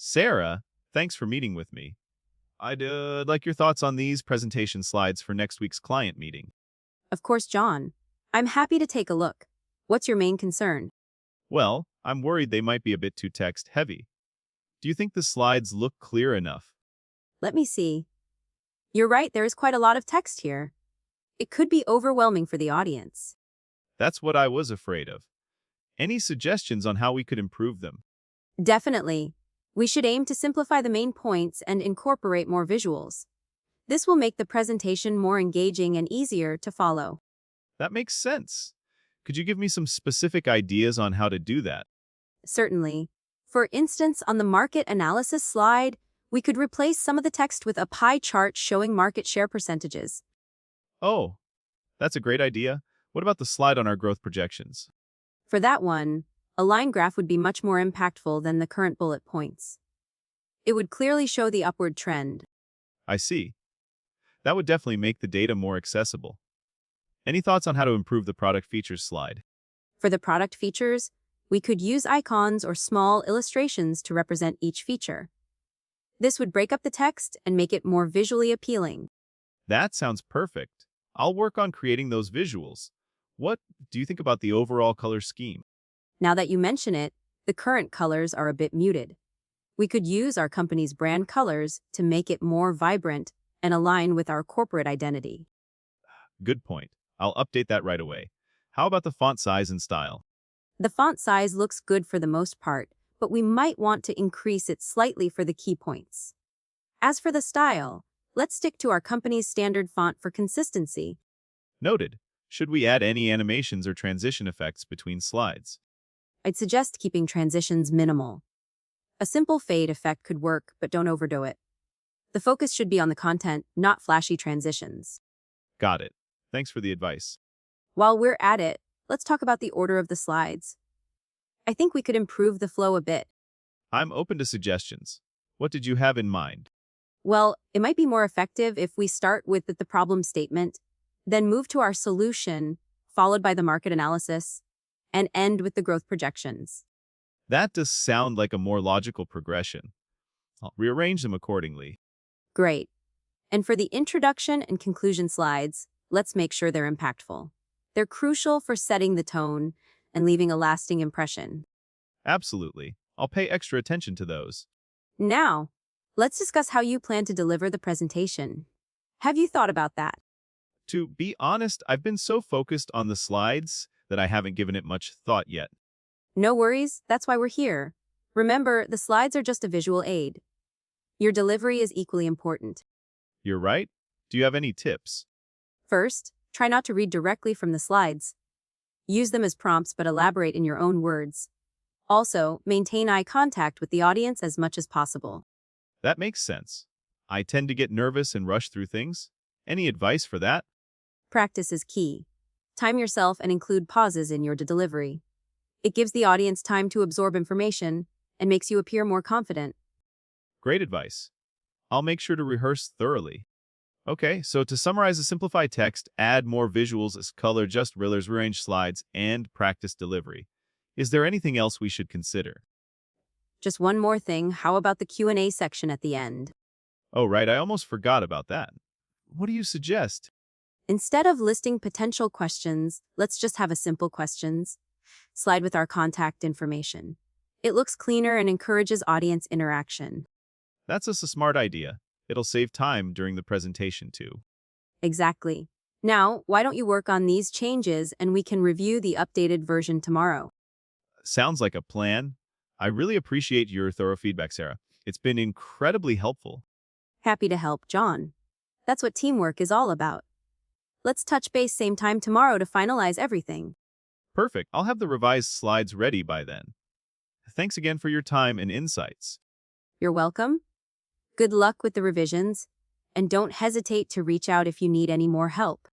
Sarah, thanks for meeting with me. I'd like your thoughts on these presentation slides for next week's client meeting. Of course, John. I'm happy to take a look. What's your main concern? Well, I'm worried they might be a bit too text-heavy. Do you think the slides look clear enough? Let me see. You're right, there is quite a lot of text here. It could be overwhelming for the audience. That's what I was afraid of. Any suggestions on how we could improve them? Definitely. We should aim to simplify the main points and incorporate more visuals. This will make the presentation more engaging and easier to follow. That makes sense. Could you give me some specific ideas on how to do that? Certainly. For instance, on the market analysis slide, we could replace some of the text with a pie chart showing market share percentages. Oh, that's a great idea. What about the slide on our growth projections? For that one, a line graph would be much more impactful than the current bullet points. It would clearly show the upward trend. I see. That would definitely make the data more accessible. Any thoughts on how to improve the product features slide? For the product features, we could use icons or small illustrations to represent each feature. This would break up the text and make it more visually appealing. That sounds perfect. I'll work on creating those visuals. What do you think about the overall color scheme? Now that you mention it, the current colors are a bit muted. We could use our company's brand colors to make it more vibrant and align with our corporate identity. Good point. I'll update that right away. How about the font size and style? The font size looks good for the most part, but we might want to increase it slightly for the key points. As for the style, let's stick to our company's standard font for consistency. Noted. Should we add any animations or transition effects between slides? I'd suggest keeping transitions minimal. A simple fade effect could work, but don't overdo it. The focus should be on the content, not flashy transitions. Got it. Thanks for the advice. While we're at it, let's talk about the order of the slides. I think we could improve the flow a bit. I'm open to suggestions. What did you have in mind? Well, it might be more effective if we start with the problem statement, then move to our solution, followed by the market analysis, and end with the growth projections. That does sound like a more logical progression. I'll rearrange them accordingly. Great. And for the introduction and conclusion slides, let's make sure they're impactful. They're crucial for setting the tone and leaving a lasting impression. Absolutely. I'll pay extra attention to those. Now, let's discuss how you plan to deliver the presentation. Have you thought about that? To be honest, I've been so focused on the slides that I haven't given it much thought yet. No worries, that's why we're here. Remember, the slides are just a visual aid. Your delivery is equally important. You're right. Do you have any tips? First, try not to read directly from the slides. Use them as prompts but elaborate in your own words. Also, maintain eye contact with the audience as much as possible. That makes sense. I tend to get nervous and rush through things. Any advice for that? Practice is key. Time yourself and include pauses in your delivery. It gives the audience time to absorb information and makes you appear more confident. Great advice. I'll make sure to rehearse thoroughly. Okay, so to summarize the simplified text, add more visuals as color, just rillers, rearrange slides, and practice delivery. Is there anything else we should consider? Just one more thing, how about the Q&A section at the end? Oh, right, I almost forgot about that. What do you suggest? Instead of listing potential questions, let's just have a simple questions slide with our contact information. It looks cleaner and encourages audience interaction. That's a smart idea. It'll save time during the presentation, too. Exactly. Now, why don't you work on these changes and we can review the updated version tomorrow? Sounds like a plan. I really appreciate your thorough feedback, Sarah. It's been incredibly helpful. Happy to help, John. That's what teamwork is all about. Let's touch base same time tomorrow to finalize everything. Perfect. I'll have the revised slides ready by then. Thanks again for your time and insights. You're welcome. Good luck with the revisions, and don't hesitate to reach out if you need any more help.